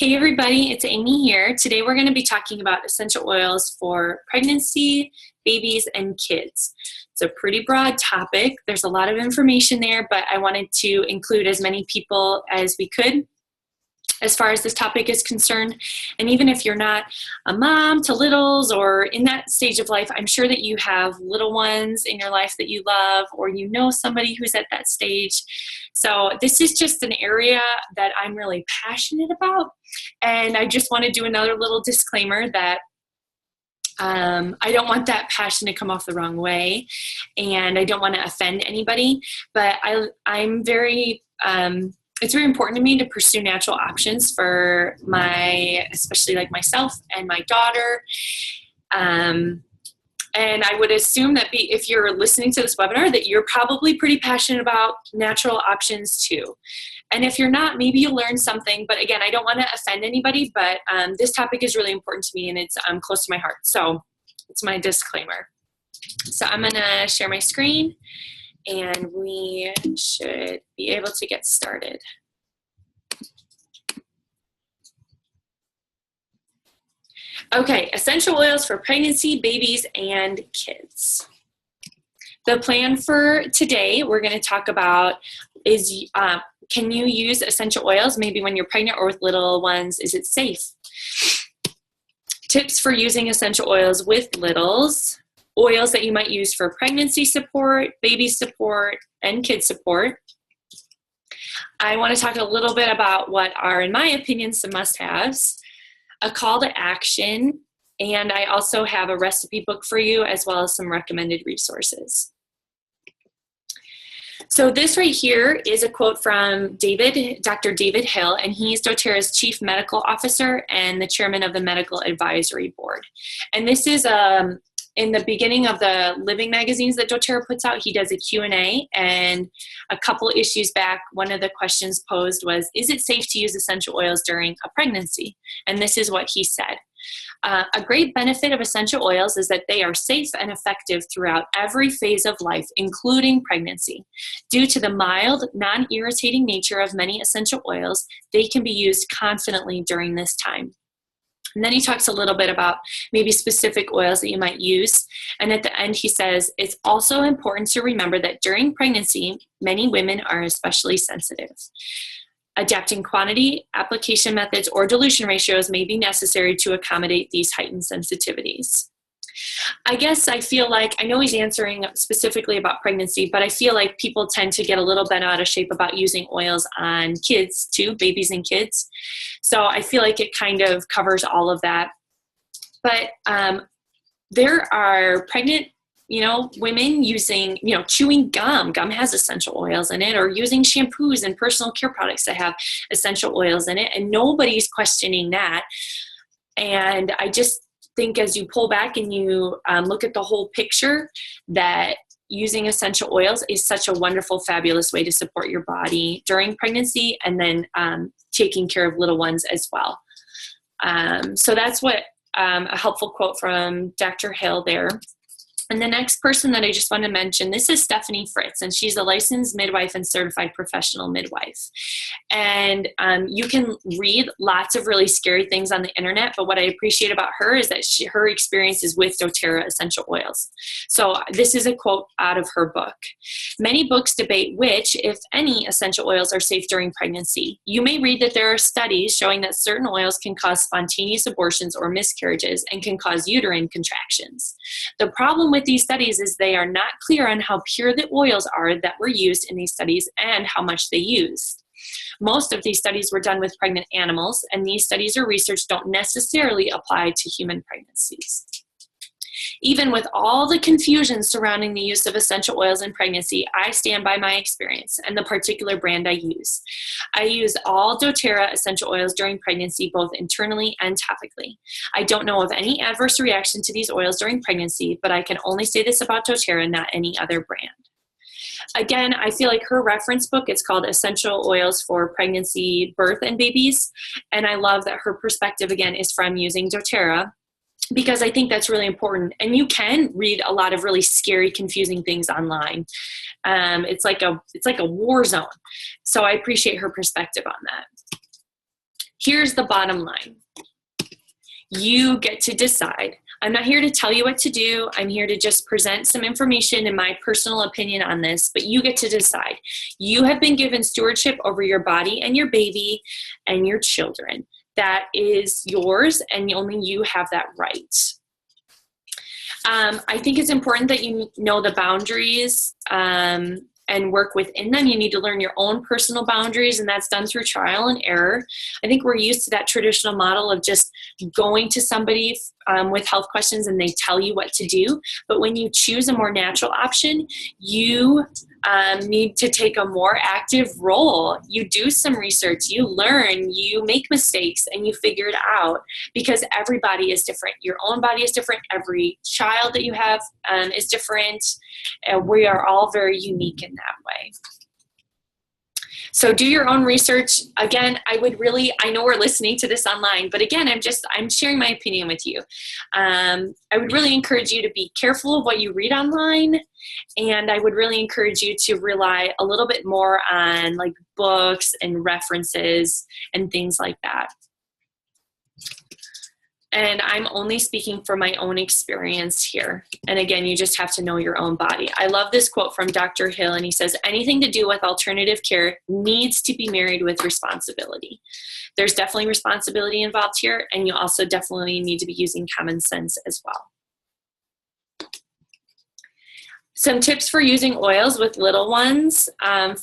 Hey everybody, it's Amy here. Today we're going to be talking about essential oils for pregnancy, babies, and kids. It's a pretty broad topic. There's a lot of information there, but I wanted to include as many people as we could as far as this topic is concerned. And even if you're not a mom to littles or in that stage of life, I'm sure that you have little ones in your life that you love, or you know somebody who's at that stage. So this is just an area that I'm really passionate about. And I just want to do another little disclaimer that I don't want that passion to come off the wrong way, and I don't want to offend anybody, but I'm very, it's very important to me to pursue natural options for especially like myself and my daughter. And I would assume that if you're listening to this webinar, that you're probably pretty passionate about natural options too. And if you're not, maybe you'll learn something. But again, I don't want to offend anybody, but this topic is really important to me, and it's close to my heart. So it's my disclaimer. So I'm going to share my screen, and we should be able to get started. Okay, essential oils for pregnancy, babies, and kids. The plan for today, we're going to talk about is can you use essential oils maybe when you're pregnant or with little ones? Is it safe? Tips for using essential oils with littles. Oils that you might use for pregnancy support, baby support, and kid support. I want to talk a little bit about what are, in my opinion, some must-haves. A call to action, and I also have a recipe book for you as well as some recommended resources. So this right here is a quote from Dr. David Hill, and he's doTERRA's Chief Medical Officer and the Chairman of the Medical Advisory Board. And this is in the beginning of the living magazines that doTERRA puts out. He does a Q&A, and a couple issues back, one of the questions posed was, is it safe to use essential oils during a pregnancy? And this is what he said. A great benefit of essential oils is that they are safe and effective throughout every phase of life, including pregnancy. Due to the mild, non-irritating nature of many essential oils, they can be used confidently during this time. And then he talks a little bit about maybe specific oils that you might use. And at the end, he says, it's also important to remember that during pregnancy, many women are especially sensitive. Adapting quantity, application methods, or dilution ratios may be necessary to accommodate these heightened sensitivities. I guess I feel like, I know he's answering specifically about pregnancy, but I feel like people tend to get a little bit out of shape about using oils on kids too, babies and kids. So I feel like it kind of covers all of that. But there are pregnant, women using, chewing gum. Gum has essential oils in it, or using shampoos and personal care products that have essential oils in it. And nobody's questioning that. And I just think as you pull back and you look at the whole picture, that using essential oils is such a wonderful, fabulous way to support your body during pregnancy, and then taking care of little ones as well. So that's what a helpful quote from Dr. Hill there. And the next person that I just want to mention, this is Stephanie Fritz, and she's a licensed midwife and certified professional midwife. And you can read lots of really scary things on the internet, but what I appreciate about her is that her experience is with doTERRA essential oils. So this is a quote out of her book. Many books debate which, if any, essential oils are safe during pregnancy. You may read that there are studies showing that certain oils can cause spontaneous abortions or miscarriages and can cause uterine contractions. The problem with these studies is they are not clear on how pure the oils are that were used in these studies and how much they used. Most of these studies were done with pregnant animals, and these studies or research don't necessarily apply to human pregnancies. Even with all the confusion surrounding the use of essential oils in pregnancy, I stand by my experience and the particular brand I use. I use all doTERRA essential oils during pregnancy, both internally and topically. I don't know of any adverse reaction to these oils during pregnancy, but I can only say this about doTERRA, not any other brand. Again, I feel like her reference book, it's called Essential Oils for Pregnancy, Birth, and Babies. And I love that her perspective, again, is from using doTERRA, because I think that's really important. And you can read a lot of really scary, confusing things online. It's like a war zone. So I appreciate her perspective on that. here's the bottom line. You get to decide. I'm not here to tell you what to do. I'm here to just present some information and my personal opinion on this, but you get to decide. You have been given stewardship over your body and your baby and your children. That is yours, and only you have that right. I think it's important that you know the boundaries and work within them. You need to learn your own personal boundaries, and that's done through trial and error. I think we're used to that traditional model of just going to somebody with health questions and they tell you what to do. But when you choose a more natural option, you need to take a more active role. You do some research, you learn, you make mistakes, and you figure it out, because everybody is different. Your own body is different. Every child that you have is different. We are all very unique in that way. So do your own research. Again, I know we're listening to this online, but again, I'm sharing my opinion with you. I would really encourage you to be careful of what you read online. And I would really encourage you to rely a little bit more on like books and references and things like that. And I'm only speaking from my own experience here. And again, you just have to know your own body. I love this quote from Dr. Hill, and he says, anything to do with alternative care needs to be married with responsibility. There's definitely responsibility involved here, and you also definitely need to be using common sense as well. Some tips for using oils with little ones.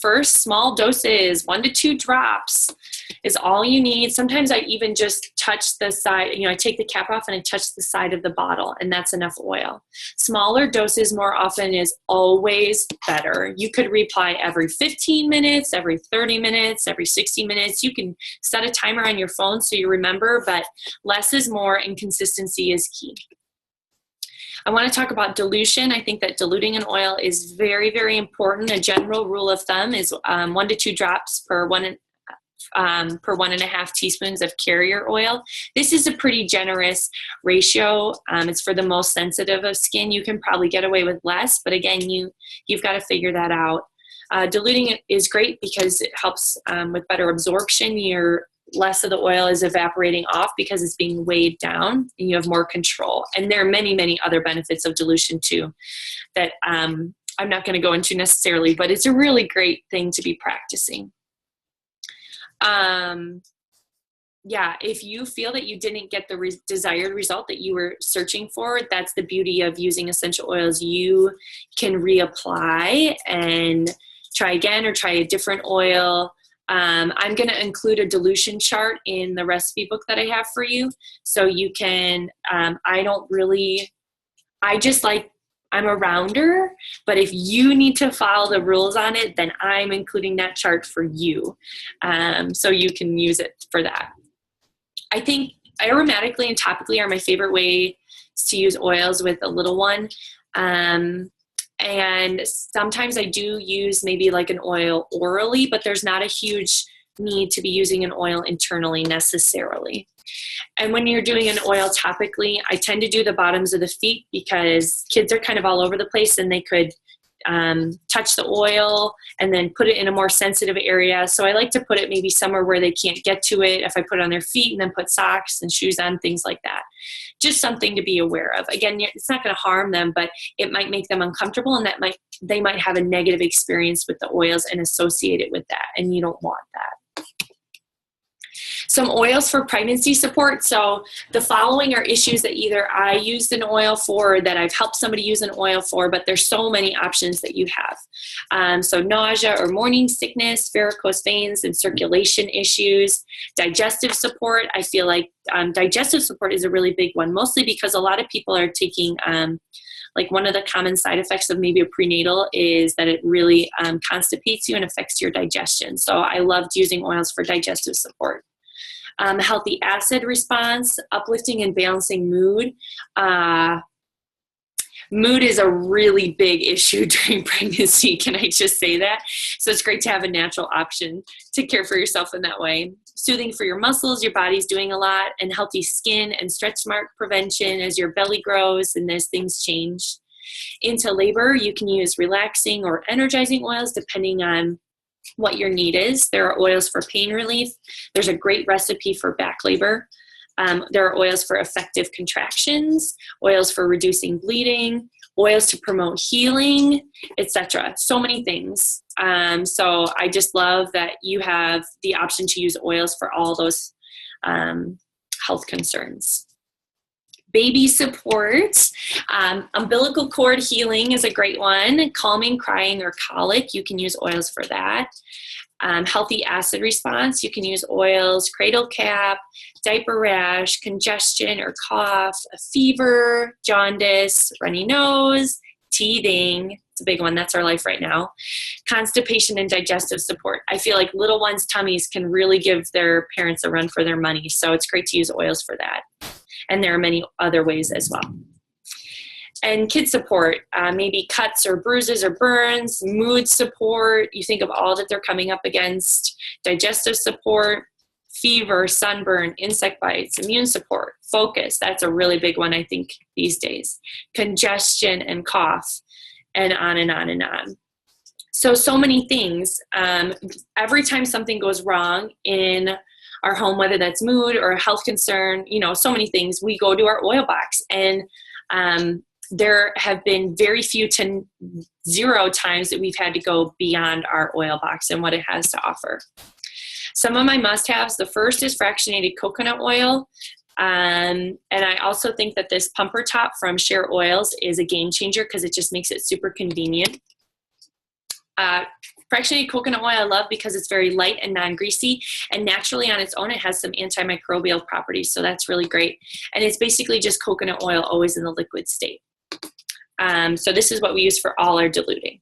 First, small doses, 1 to 2 drops is all you need. Sometimes I even just touch the side, I take the cap off and I touch the side of the bottle, and that's enough oil. Smaller doses more often is always better. You could reapply every 15 minutes, every 30 minutes, every 60 minutes. You can set a timer on your phone so you remember, but less is more and consistency is key. I want to talk about dilution. I think that diluting an oil is very, very important. A general rule of thumb is 1 to 2 drops per 1.5 teaspoons of carrier oil. This is a pretty generous ratio. It's for the most sensitive of skin. You can probably get away with less, but again, you've got to figure that out. Diluting it is great because it helps with better absorption. Less of the oil is evaporating off because it's being weighed down, and you have more control. And there are many, many other benefits of dilution too that I'm not going to go into necessarily, but it's a really great thing to be practicing. If you feel that you didn't get the desired result that you were searching for, that's the beauty of using essential oils. You can reapply and try again or try a different oil. I'm going to include a dilution chart in the recipe book that I have for you. So you can, I'm a rounder, but if you need to follow the rules on it, then I'm including that chart for you. So you can use it for that. I think aromatically and topically are my favorite ways to use oils with a little one. And sometimes I do use maybe like an oil orally, but there's not a huge need to be using an oil internally necessarily. And when you're doing an oil topically, I tend to do the bottoms of the feet because kids are kind of all over the place, and they could touch the oil and then put it in a more sensitive area. So I like to put it maybe somewhere where they can't get to it. If I put it on their feet and then put socks and shoes on, things like that. Just something to be aware of. Again, it's not going to harm them, but it might make them uncomfortable, and they might have a negative experience with the oils and associate it with that, and you don't want that. Some oils for pregnancy support. So the following are issues that either I used an oil for or that I've helped somebody use an oil for, but there's so many options that you have. So nausea or morning sickness, varicose veins and circulation issues, digestive support. I feel like digestive support is a really big one, mostly because a lot of people are taking like one of the common side effects of maybe a prenatal is that it really constipates you and affects your digestion. So I loved using oils for digestive support. Healthy acid response, uplifting and balancing mood. Mood is a really big issue during pregnancy. Can I just say that? So it's great to have a natural option to care for yourself in that way. Soothing for your muscles, your body's doing a lot, and healthy skin and stretch mark prevention as your belly grows and as things change. Into labor, you can use relaxing or energizing oils depending on what your need is. There are oils for pain relief. There's a great recipe for back labor. There are oils for effective contractions, oils for reducing bleeding, oils to promote healing, etc. So many things. So I just love that you have the option to use oils for all those health concerns. Baby support, umbilical cord healing is a great one. Calming, crying, or colic, you can use oils for that. Healthy acid response, you can use oils. Cradle cap, diaper rash, congestion or cough, a fever, jaundice, runny nose, teething. It's a big one. That's our life right now. Constipation and digestive support. I feel like little ones' tummies can really give their parents a run for their money. So it's great to use oils for that. And there are many other ways as well. And kid support, maybe cuts or bruises or burns, mood support. You think of all that they're coming up against. Digestive support, fever, sunburn, insect bites, immune support, focus. That's a really big one, I think, these days. Congestion and cough, and on and on and on. So many things. Every time something goes wrong in our home, whether that's mood or a health concern, so many things, we go to our oil box. And there have been very few to zero times that we've had to go beyond our oil box and what it has to offer. Some of my must-haves, the first is fractionated coconut oil. And I also think that this pumper top from Share Oils is a game changer because it just makes it super convenient. Fractionated coconut oil I love because it's very light and non-greasy, and naturally on its own it has some antimicrobial properties, so that's really great. And it's basically just coconut oil always in the liquid state. So this is what we use for all our diluting.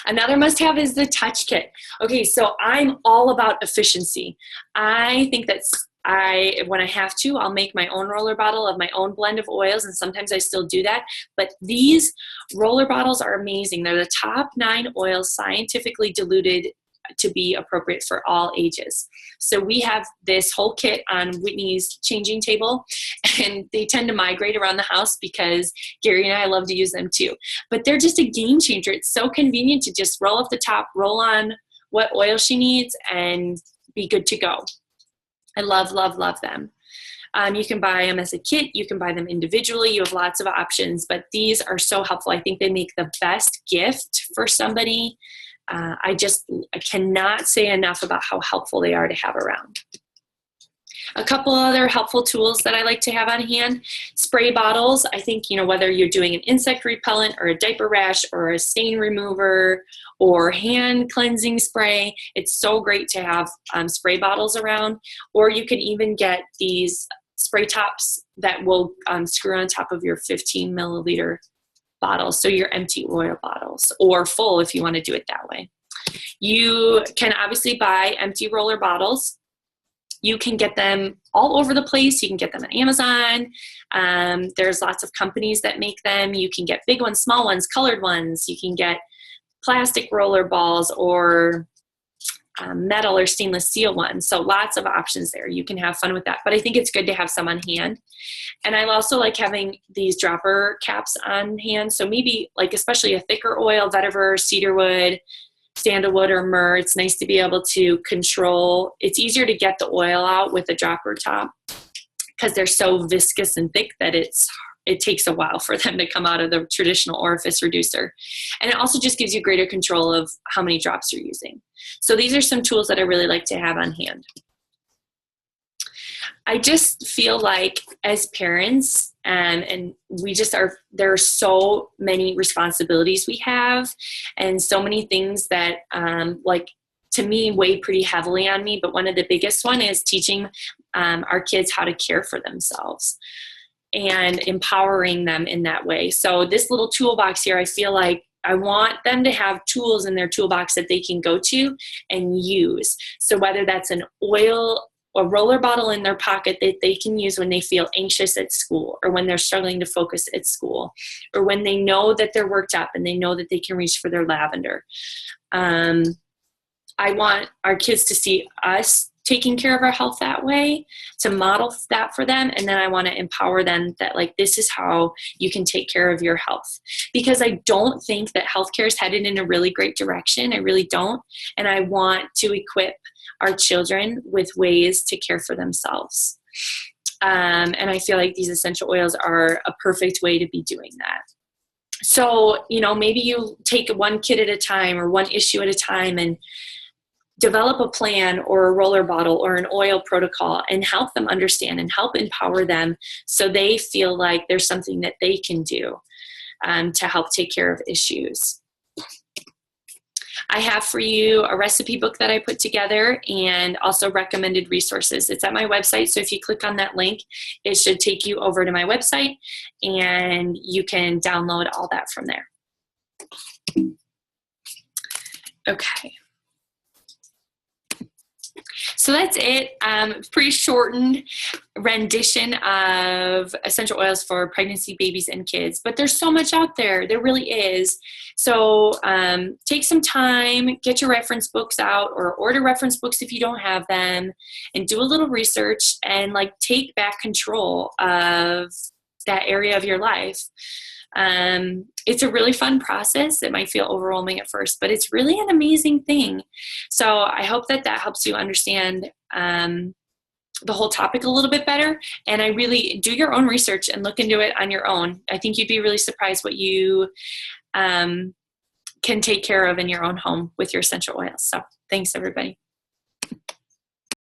Another must-have is the touch kit. Okay, so I'm all about efficiency. I think that when I have to, I'll make my own roller bottle of my own blend of oils, and sometimes I still do that. But these roller bottles are amazing. They're the top 9 oils scientifically diluted to be appropriate for all ages. So we have this whole kit on Whitney's changing table, and they tend to migrate around the house because Gary and I love to use them too. But they're just a game changer. It's so convenient to just roll off the top, roll on what oil she needs, and be good to go. I love, love, love them. You can buy them as a kit. You can buy them individually. You have lots of options, but these are so helpful. I think they make the best gift for somebody. I cannot say enough about how helpful they are to have around. A couple other helpful tools that I like to have on hand. Spray bottles. I think, whether you're doing an insect repellent or a diaper rash or a stain remover or hand cleansing spray, it's so great to have spray bottles around. Or you can even get these spray tops that will screw on top of your 15 milliliter bottles, so your empty oil bottles, or full if you want to do it that way. You can obviously buy empty roller bottles. You can get them all over the place. You can get them on Amazon. There's lots of companies that make them. You can get big ones, small ones, colored ones. You can get plastic roller balls or metal or stainless steel ones. So lots of options there. You can have fun with that. But I think it's good to have some on hand. And I also like having these dropper caps on hand. So maybe especially a thicker oil, vetiver, cedarwood, sandalwood, or myrrh. It's nice to be able to control. It's easier to get the oil out with a dropper top because they're so viscous and thick that it takes a while for them to come out of the traditional orifice reducer. And it also just gives you greater control of how many drops you're using. So these are some tools that I really like to have on hand. I just feel like as parents, and we just there are so many responsibilities we have and so many things that to me weigh pretty heavily on me. But one of the biggest one is teaching our kids how to care for themselves and empowering them in that way. So this little toolbox here, I feel like I want them to have tools in their toolbox that they can go to and use. So whether that's an oil or roller bottle in their pocket that they can use when they feel anxious at school, or when they're struggling to focus at school, or when they know that they're worked up and they know that they can reach for their lavender. I want our kids to see us taking care of our health that way, to model that for them. And then I want to empower them that, like, this is how you can take care of your health. Because I don't think that healthcare is headed in a really great direction. I really don't. And I want to equip our children with ways to care for themselves. And I feel like these essential oils are a perfect way to be doing that. So, maybe you take one kid at a time or one issue at a time and develop a plan or a roller bottle or an oil protocol and help them understand and help empower them so they feel like there's something that they can do to help take care of issues. I have for you a recipe book that I put together and also recommended resources. It's at my website, so if you click on that link, it should take you over to my website and you can download all that from there. Okay. So that's it. Pretty shortened rendition of essential oils for pregnancy, babies, and kids. But there's so much out there. There really is. So take some time, get your reference books out, or order reference books if you don't have them, and do a little research and take back control of that area of your life. It's a really fun process. It might feel overwhelming at first, but it's really an amazing thing. So I hope that helps you understand the whole topic a little bit better. And I really do your own research and look into it on your own. I think you'd be really surprised what you can take care of in your own home with your essential oils. So thanks, everybody.